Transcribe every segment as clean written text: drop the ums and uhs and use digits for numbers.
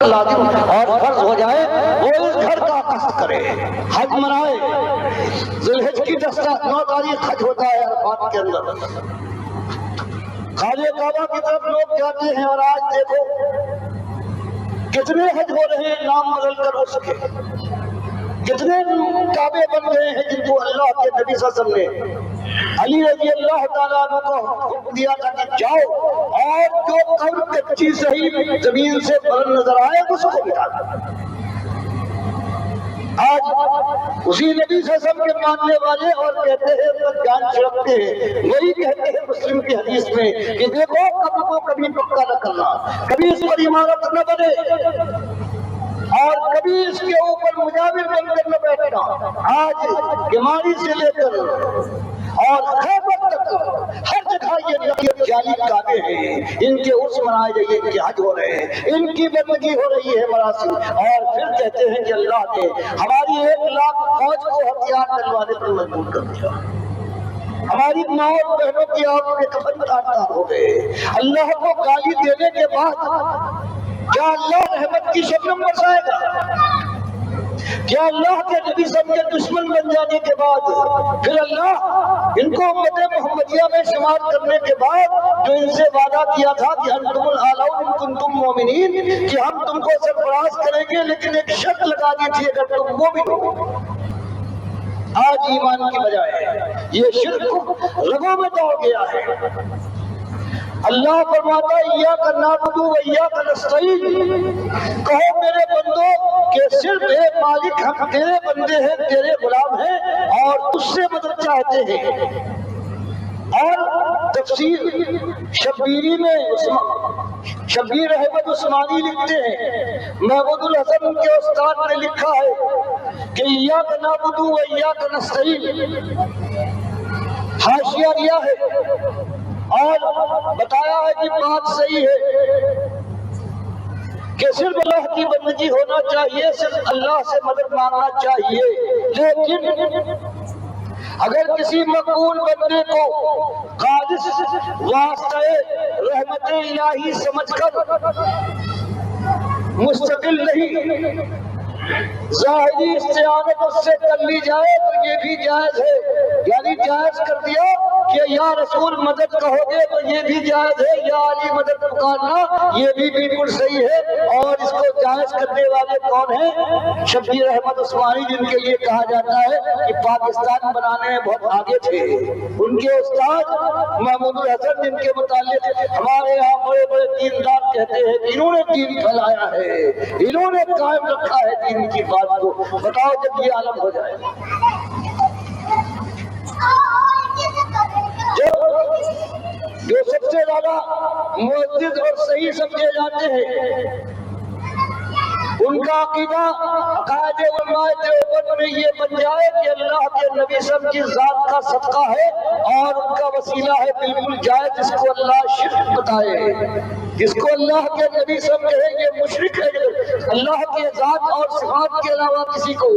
لازم اور فرض ہو جائے وہ اس گھر کا قصد کرے، حج منائے۔ ذوالحج کی 9 تاریخ حج ہوتا ہے عرفات کے اندر، خانہ کعبہ کی طرف لوگ جاتے ہیں، اور آج دیکھو کتنے حج ہو رہے ہیں نام بدل کر اس کے، کتنے کعبے بن رہے ہیں جن کو اللہ کے نبی صلی اللہ علیہ وسلم نے علی رضی اللہ تعالیٰ عنہ کو حکم دیا تھا کہ جاؤ اور جو قبر کچی صحیح زمین سے بلند نظر آئے اس کو مٹا دو۔ آج اسی نبی صلی اللہ علیہ وسلم کے ماننے والے اور کہتے ہیں پر جان چھڑکتے ہیں، وہی کہتے ہیں مسلم کی حدیث میں کہ دیکھو قبر کو کبھی پکا نہ کرنا، کبھی اس پر عمارت نہ بنے، اور کبھی اس کے اوپر مجاور بن کر نہ بیٹھنا۔ آج بیماری سے لے کر اور خیبر تک ہر جگہ یہ جعلی کعبے ہیں، ان کے عرس منائے جائے، ان کے حج ہو رہے ہیں، ان کی بندگی ہو رہی ہے مراسم، اور پھر کہتے ہیں کہ اللہ نے ہماری 1 لاکھ فوج کو ہتھیار ڈلوانے پر مجبور کر دیا، ہماری ماں اور بہنوں کی آنکھوں کے کفن کاٹنا ہو گئے۔ اللہ کو گالی دینے کے بعد کیا اللہ رحمت کی شبنم برسائے گا؟ کیا اللہ کے نبی سب کے دشمن بن جانے کے بعد پھر اللہ ان کو امت محمدیہ میں شمار کرنے کے بعد جو ان سے وعدہ کیا تھا کہ انتم الاعلون ان کنتم مومنین، کہ ہم تم کو سرفراز کریں گے لیکن ایک شرط لگا دی تھی اگر تم مومن ہو، آج ایمان کی بجائے یہ شرک رگوں میں دوڑ گیا ہے۔ اللہ فرماتا ہے ایاک نعبد و ایاک نستعین، کہو میرے بندو کہ صرف ایک مالک ہم تیرے بندے ہیں، تیرے غلام ہیں اور اس سے مدد چاہتے ہیں۔ اور تفسیر شبیری میں شبیر احمد عثمانی لکھتے ہیں، محمود الحسن ان کے استاد نے لکھا ہے کہ ایاک نعبد و ایاک نستعین حاشیہ دیا ہے اور بتایا ہے کہ بات صحیح ہے کہ صرف اللہ کی بندگی ہونا چاہیے، صرف اللہ سے مدد مانگنا چاہیے، لیکن اگر کسی مقبول بندے کو خالص واسطہ رحمت الہی سمجھ کر مستقل نہیں ظاہری استعانت اس سے کر لی جائے تو یہ بھی جائز ہے، یعنی جائز کر دیا کہ یا رسول مدد کہو گے تو یہ بھی جائز ہے، یا علی مدد پکارنا یہ بھی بالکل صحیح ہے۔ اور اس کو جائز کرنے والے کون ہیں؟ شبیر احمد عثمانی، جن کے لیے کہا جاتا ہے کہ پاکستان بنانے میں بہت آگے تھے، ان کے استاد محمود الحسن جن کے متعلق ہمارے یہاں بڑے بڑے دیندار کہتے ہیں کہ انہوں نے دین پھیلایا ہے، انہوں نے قائم رکھا ہے دین کی بات کو۔ بتاؤ جب یہ عالم ہو جائے، جو سب سے زیادہ معزز اور صحیح سمجھے جاتے ہیں ان کا عقیدہ عقائد علماء دیوبند میں یہ بن جائے کہ اللہ کے نبی صلی اللہ علیہ وسلم کی ذات کا صدقہ ہے اور ان کا وسیلہ ہے بالکل جائز، جس کو اللہ شرک بتائے، جس کو اللہ کے نبی صلی اللہ علیہ وسلم کہے یہ مشرک ہے، اللہ کے ذات اور صفات کے علاوہ کسی کو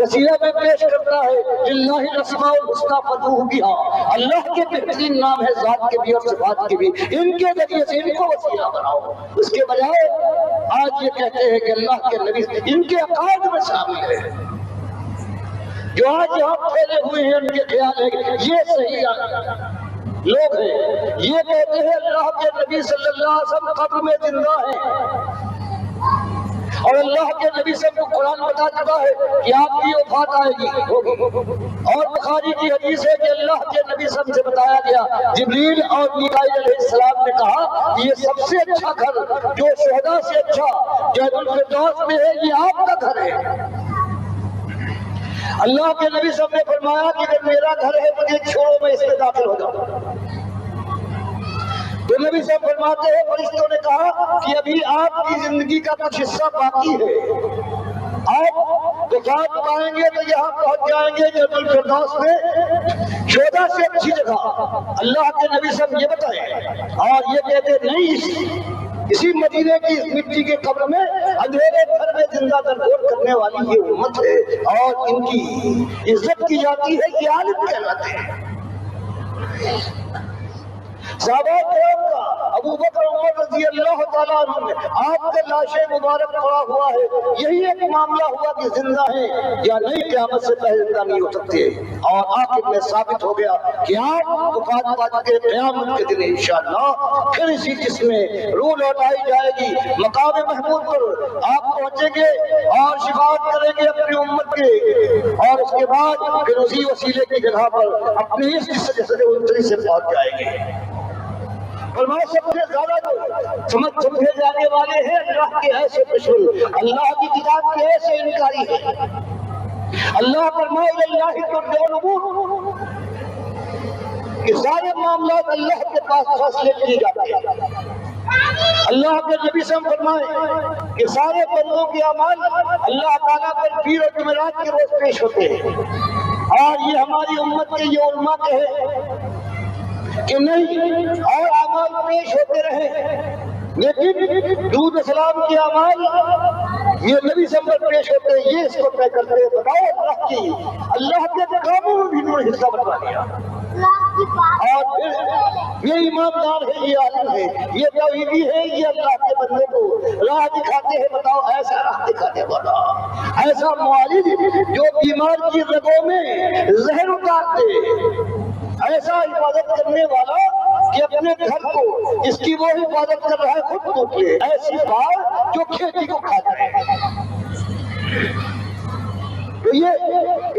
وسیلہ میں پیش کرتا ہے۔ للہ الاسماء الحسنی فادعوہ بہا، اللہ کے بہترین نام ہے ذات کے بھی اور صفات کے بھی، ان کے ذریعے سے ان کو وسیلہ بناؤ۔ اس کے بجائے آج یہ کہتے ہیں کہ اللہ کے نبی ان کے عقائد میں شامل ہے، جو آج یہاں پھیلے ہوئے ہیں ان کے خیال ہے کہ یہ صحیح لوگ ہیں، یہ کہتے ہیں اللہ کے نبی صلی اللہ علیہ وسلم قبر میں زندہ ہیں، اور اللہ کے نبی صلی اللہ علیہ وسلم کو قرآن بتا چکا ہے کہ آپ کی وفات آئے گی ہوگی، اور بخاری کی حدیث ہے کہ اللہ کے نبی صلی اللہ علیہ وسلم سے بتایا گیا جبریل اور میکائیل علیہ السلام نے کہا کہ یہ سب سے اچھا گھر جو شہداء سے اچھا جنت الفردوس میں ہے یہ آپ کا گھر ہے۔ اللہ کے نبی صلی اللہ علیہ وسلم نے فرمایا کہ اگر میرا گھر ہے مجھے چھوڑو میں اس میں داخل ہو جاؤں، تو نبی صاحب فرماتے ہیں فرشتوں نے کہا کہ ابھی آپ کی زندگی کا کچھ حصہ باقی ہے، آپ وفات پائیں گے تو یہاں پہنچ جائیں گے جنت الفردوس میں شہداء سے اچھی جگہ۔ اللہ کے نبی صاحب یہ بتائیں، اور یہ کہتے نہیں اسی مدینے کی اس مٹی کے قبر میں اندھیرے گھر میں زندہ درگور کرنے والی یہ امت ہے، اور ان کی عزت کی جاتی ہے، یہ عالم کہلاتے ہیں۔ صحابہ کرام کا ابو بکر عمر رضی اللہ تعالیٰ عنہ نے آپ کے لاشیں مبارک پڑا ہوا ہے، یہی ایک معاملہ ہوا کہ زندہ ہیں یا نہیں، قیامت سے پہلے زندہ نہیں ہو سکتے، اور آخر میں ثابت ہو گیا کہ آپ وفات پا چکے، قیامت کے دن انشاءاللہ پھر اسی جسم میں روح لوٹائی جائے گی، مقام محمود پر آپ پہنچیں گے اور شفاعت کریں گے اپنی امت کے، اور اس کے بعد پھر اسی وسیلے کی جگہ پر اپنی اس جسد انتری سے پہنچ جائیں گے۔ فرمایا سب سے زیادہ جو سمجھے جانے والے ہیں اللہ کے ایسے دشمن، اللہ کی کتاب کے ایسے انکاری ہیں۔ اللہ فرمائے اللہ ترجع الامور کہ سارے معاملات اللہ کے پاس فیصلے کیے جاتے ہیں۔ اللہ کے نبی سے ہم فرمائے کہ سارے بندوں کے اعمال اللہ تعالیٰ پر پیر و جمعرات کے روز پیش ہوتے ہیں، اور یہ ہماری امت کے یہ علماء کہے کہ نہیں اور اعمال پیش ہوتے رہے، لیکن درود السلام کے اعمال یہ نبی سے پر پیش ہوتے ہیں، یہ اس کو طے کرتے ہیں۔ بتاؤ اللہ کی اللہ کے کاموں میں بھی انہوں نے حصہ بنوا لیا، اور پھر یہ ایماندار ہے، یہ عالم ہے، یہ توحیدی ہے، یہ اللہ کے بندے کو راہ دکھاتے ہیں۔ بتاؤ ایسا راہ دکھانے والا، ایسا معالج جو بیمار کی رگوں میں زہر اتار دے، ایسا حفاظت کرنے والا کہ اپنے گھر کو اس کی وہ حفاظت کر رہا ہے خود ٹوٹ لے، ایسی بات جو کھیتی کو کھا جائے۔ تو یہ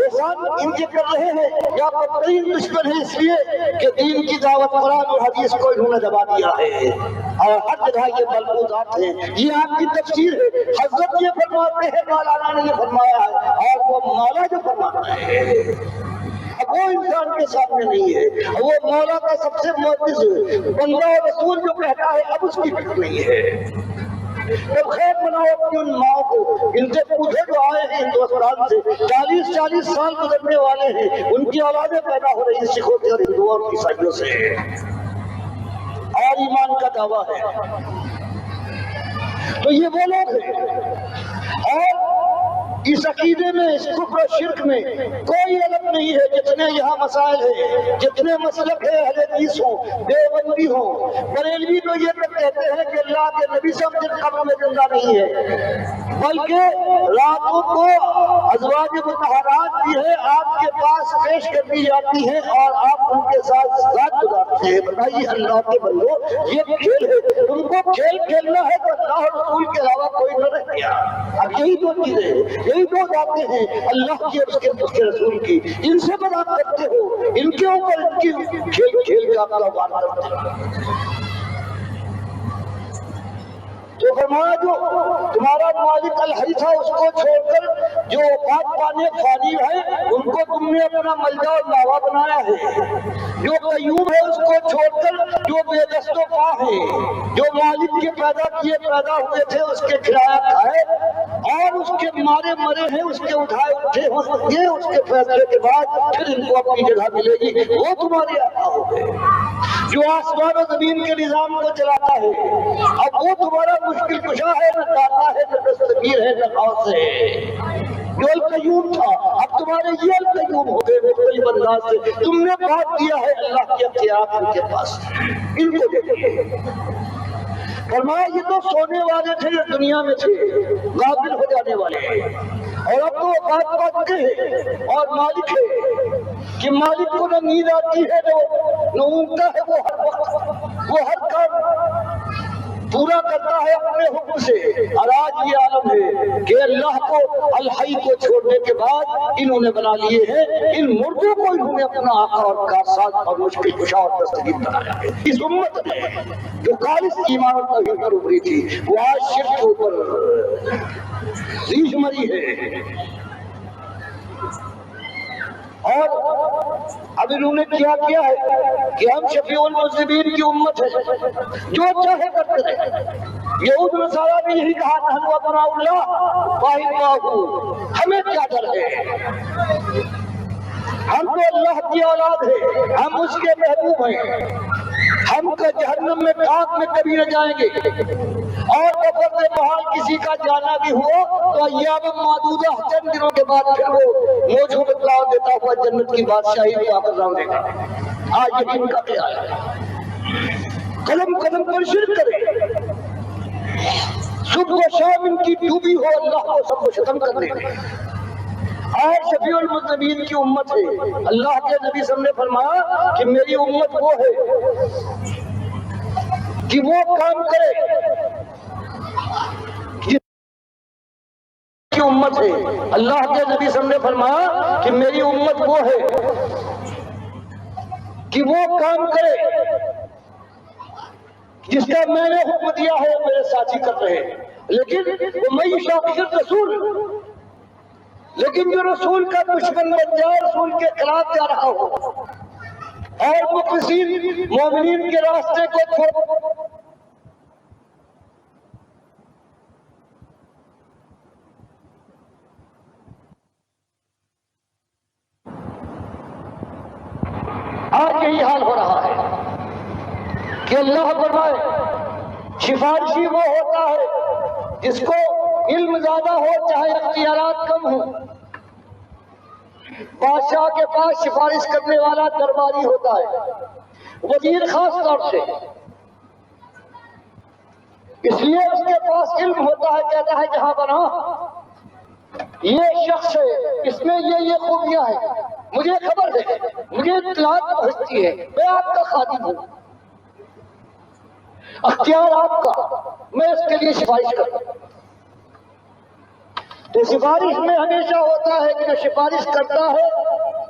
احسان ان کے کر رہے ہیں یا بدترین دشمن ہے، اس لیے کہ دین کی دعوت قرآن اور حدیث کو انہوں نے دبا دیا ہے، اور ہر جگہ یہ ملفوظات ہیں، یہ آپ کی تفسیر ہے۔ حضرت یہ فرماتے ہیں، مولانا نے یہ فرمایا ہے، اور وہ مولا جو فرماتا ہے اب وہ انسان کے سامنے نہیں ہے، وہ مولا کا سب سے معزز بندہ اور رسول جو کہتا ہے اب اس کی فکر نہیں ہے۔ جب خیر بناؤ اپنی ان ماں کو، ان سے پوچھے جو آئے ہیں ہندوستان سے 40 سال گزرنے والے ہیں، ان کی اولادیں پیدا ہو رہی ہیں سکھوں سے اور ہندوؤں اور عیسائیوں سے، اور ایمان کا دعویٰ ہے۔ تو یہ وہ لوگ ہیں، اور اس عقیدے میں، اس کفر و شرک میں کوئی الگ نہیں ہے۔ جتنے یہاں مسائل ہیں، جتنے مسلک ہیں، اہل حدیث ہوں، دیوبندی ہوں، بریلوی تو یہ تک کہتے ہیں کہ اللہ کے نبی سے ہم جن قبر میں زندہ نہیں ہے، بلکہ راتوں کو ازواج مطہرات بھی ہے آپ کے پاس پیش کر دی جاتی ہیں اور آپ ان کے ساتھ رات گزارتے ہیں۔ بتائیے اللہ کے بندو، یہ کھیل ہے، تم کو کھیل کھیلنا ہے تو اللہ اور رسول کے علاوہ کوئی نہ رہ گیا۔ اب یہی دو چیزیں ہیں، یہی دو باتیں ہیں، اللہ کی اور اس کے رسول کی، ان سے بات کرتے ہو، ان کے اوپر ان کی کھیل کا کاروبار کرتے ہو۔ تو فرمایا جو تمہارا مالک الحی تھا اس کو چھوڑ کر جو وفات پانے فانی ہے ان کو تم نے اپنا ملجا اور ماوا بنایا ہے، جو قیوم ہے اس کو چھوڑ کر جو بے دست و پا ہے، جو مالک کے پیدا کیے پیدا ہوئے تھے اس کے کھلایا کھائے اور اس کے مارے مرے ہیں اس کے اٹھائے اٹھے ہوں، یہ اس کے فیصلے کے بعد پھر ان کو اپنی جگہ ملے گی، وہ تمہارے آقا ہو گئے جو آسمان و زمین کے نظام کو چلاتا ہے۔ اب وہ تمہارا مشکل کشا ہے، نہ داتا ہے، نہ دستگیر ہے، نہ خاص ہے۔ جو القیوم تھا اب تمہارے یہ القیوم ہو گئے مختلف انداز سے، تم نے بات دیا ہے اللہ کے اختیارات ان کے پاس، ان کو دیکھیے۔ فرمایا یہ تو سونے والے تھے، یہ دنیا میں تھے، غافل ہو جانے والے ہیں، اور اب تو وفات پا چکے ہیں اور مالک ہے کہ مالک کو نہ نیند آتی ہے نہ اونگتا ہے، وہ ہر وقت وہ ہر کام پورا کرتا ہے اپنے حکم سے۔ اور آج یہ عالم ہے کہ اللہ کو الحی کو چھوڑنے کے بعد انہوں نے بنا لیے ہیں، ان مردوں کو انہوں نے اپنا آقا اور کارساز اور مشکل کشا اور دستگیر بنایا ہے۔ اس امت نے جو خالص ایمان اور توحید پر ابھری تھی وہ آج شرک کے اوپر ریش مری ہے، اور اب انہوں نے کیا کیا ہے کہ ہم شفیع المذنبین کی امت ہے، جو چاہے کرتے رہے۔ یہود نصارہ نے یہی کہا نحن ابناء اللہ واحباؤہ، ہمیں کیا ڈر ہے، ہم تو اللہ کی اولاد ہے، ہم اس کے محبوب ہیں، ہم کا جہنم میں آگ میں کبھی نہ جائیں گے، اور بفرض محال کسی کا جانا بھی ہو تو ایام معدودہ چند دنوں کے بعد پھر وہ موجوں میں پلاؤ دیتا ہوا جنت کی بادشاہی میں آ کر رہنے گا۔ آج یہ ان کا خیال ہے۔ قدم قدم پر شرک کرے، صبح و شام ان کی ڈوبی ہو اللہ کو سب کو ختم کر دے۔ آج شفیع المذنبین کی امت ہے، اللہ کے نبی صلی اللہ علیہ وسلم نے فرمایا کہ میری امت وہ ہے کہ وہ کام کرے کی امت ہے، اللہ کے نبی صلی اللہ علیہ وسلم نے فرمایا کہ میری امت وہ ہے کہ وہ کام کرے جس کا میں نے حکم دیا ہے میرے ساتھی کر رہے ہیں، لیکن وہ میں شاکر رسول، لیکن جو رسول کا دشمن بن جائے، رسول کے خلاف جا رہا ہو اور وہ کسی مومنین کے راستے کو چھوڑ، آج یہی حال ہو رہا ہے کہ اللہ فرمائے سفارشی وہ ہوتا ہے جس کو علم زیادہ ہو چاہے اختیارات کم ہو۔ بادشاہ کے پاس سفارش کرنے والا درباری ہوتا ہے، وزیر خاص طور سے، اس لیے اس کے پاس علم ہوتا ہے، کہتا ہے جہاں بنا یہ شخص ہے، اس میں یہ خوبیاں ہیں، مجھے خبر ہے، مجھے اطلاعات پہنچتی ہے، میں آپ کا خادم ہوں، اختیار آپ کا، میں اس کے لیے سفارش کرتا ہوں۔ تو سفارش میں ہمیشہ ہوتا ہے کہ جو سفارش کرتا ہے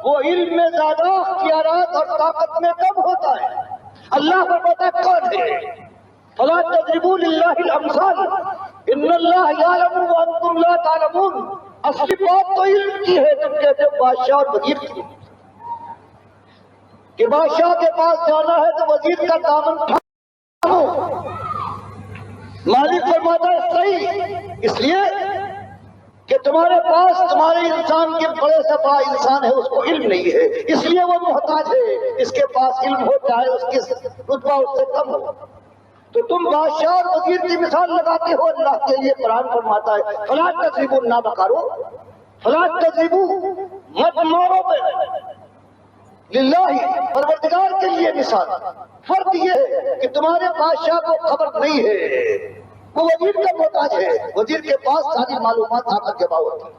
وہ علم میں زیادہ، اختیارات اور طاقت میں کم ہوتا ہے۔ اللہ کو پتہ کون ہے، فلا تضربوا للہ الامثال ان اللہ یعلم وانتم لا تعلمون۔ اصلی بات تو علم کی ہے، تم کہتے ہو بادشاہ اور وزیر کی، کہ بادشاہ کے پاس جانا ہے تو وزیر کا دامن تھامو، مالک فرماتا ہے صحیح، اس لیے کہ تمہارے پاس تمہارے انسان کے بڑے سے بڑا انسان ہے، اس کو علم نہیں ہے، اس لیے وہ محتاج ہے، اس کے پاس علم ہو چاہے اس کی رتبہ اس سے کم ہو۔ تو تم بادشاہ اور وزیر کی مثال لگاتے ہو، اللہ کے لیے قرآن فرماتا ہے فلا تضربوا، نہ بکارو، فلا تضربوا، مت مارو، للہ پروردگار کے لیے مثال۔ فرق یہ ہے کہ تمہارے بادشاہ کو خبر نہیں ہے، وہ وزیر کا محتاج ہے، وزیر کے پاس ساری معلومات آ کے باوجود ہے۔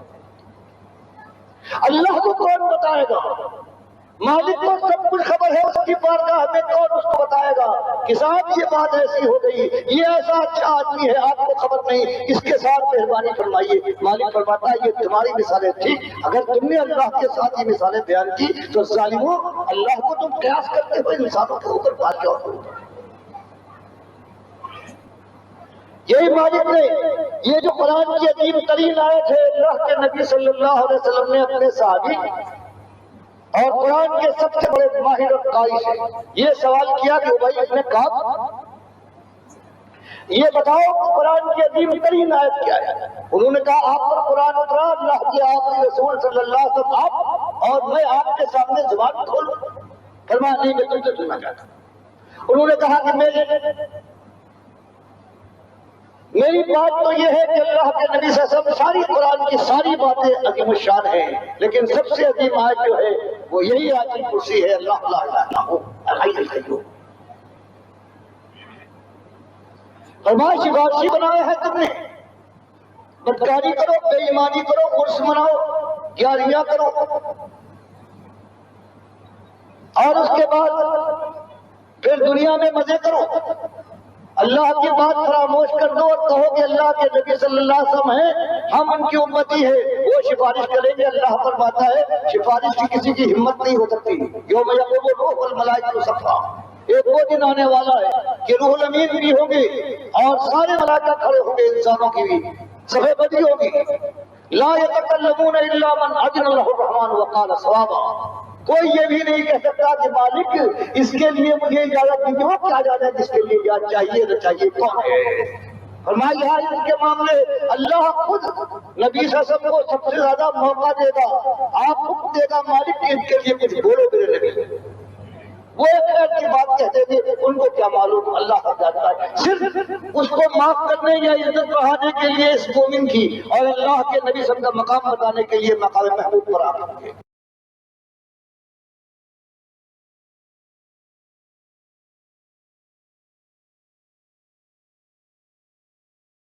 اللہ کو کون بتائے گا؟ مالک کو سب کچھ خبر ہے، اس کی بارگاہ میں کون اس کو بتائے گا کہ صاحب یہ بات ایسی ہو گئی، یہ ایسا اچھا آدمی ہے، آپ کو خبر نہیں، اس کے ساتھ مہربانی فرمائیے۔ مالک فرماتا ہے یہ تمہاری مثالیں تھی، اگر تم نے اللہ کے ساتھ یہ مثالیں بیان کی تو ظالموں، اللہ کو تم قیاس کرتے ہوئے انسانوں کے اوپر بادشاہوں کے اوپر۔ یہی مالک نے یہ جو قرآن کی عظیم ترین آیت ہے، اللہ کے نبی صلی اللہ علیہ وسلم نے اپنے صحابی اور قرآن کے سب سے بڑے ماہر اور قاری سے یہ سوال کیا کہ بھائی ابن کعب، یہ بتاؤ کہ قرآن کی عظیم ترین آیت کیا ہے؟ انہوں نے کہا آپ پر قرآن اترا، اللہ کے آخری رسول صلی اللہ علیہ وسلم آپ اور میں آپ کے سامنے زبان کھولوں؟ فرمایا نہیں، میں تم سے سننا چاہتا ہوں۔ انہوں نے کہا کہ میری بات تو یہ ہے کہ اللہ کے نبی صلی اللہ علیہ وسلم ساری قرآن کی ساری باتیں عظیم الشان ہیں، لیکن سب سے عظیم آیت جو ہے وہ یہی آیت کرسی ہے، اللہ لا الہ الا ہو الحی القیوم۔ فرمایا سفارشی بنایا ہے تم نے، بدکاری کرو، بے ایمانی کرو، عرس مناؤ، یاریاں کرو، اور اس کے بعد پھر دنیا میں مزے کرو، اللہ کی بات فراموش کر دو اور کہو کہ اللہ کے نبی صلی اللہ علیہ وسلم ہیں، ہم ان کی امتی ہے، وہ سفارش کریں گے۔ اللہ فرماتا ہے سفارش کی کسی کی ہمت نہیں ہو سکتی۔ یوم یقوم الروح والملائکۃ صفا، ایک وہ دن آنے والا ہے کہ روح الامین بھی ہوں گے اور سارے ملائکہ کھڑے ہوں گے، انسانوں کی بھی صفحہ بدی ہوگی۔ لا یتکلمون الا من اذن له الرحمن وقال صوابا، کوئی یہ بھی نہیں کہہ سکتا کہ مالک اس کے لیے مجھے اجازت دیجیے، وہ کیا جانا ہے جس کے لیے اجازت چاہیے نہ چاہیے، کون ہے؟ فرمایا اس کے معاملے اللہ خود نبی صلی اللہ علیہ وسلم کو سب سے زیادہ موقع دے گا، آپ حکم دے گا مالک ان کے لیے کچھ بولو میرے نبی، وہ ایک خیر کی بات کہتے تھے، ان کو کیا معلوم اللہ کا جانتا ہے، صرف اس کو معاف کرنے یا عزت بڑھانے کے لیے اس مومن کی اور اللہ کے نبی صلی اللہ علیہ وسلم کا مقام بتانے کے لیے مقام محمود پر آپ ہوں گے۔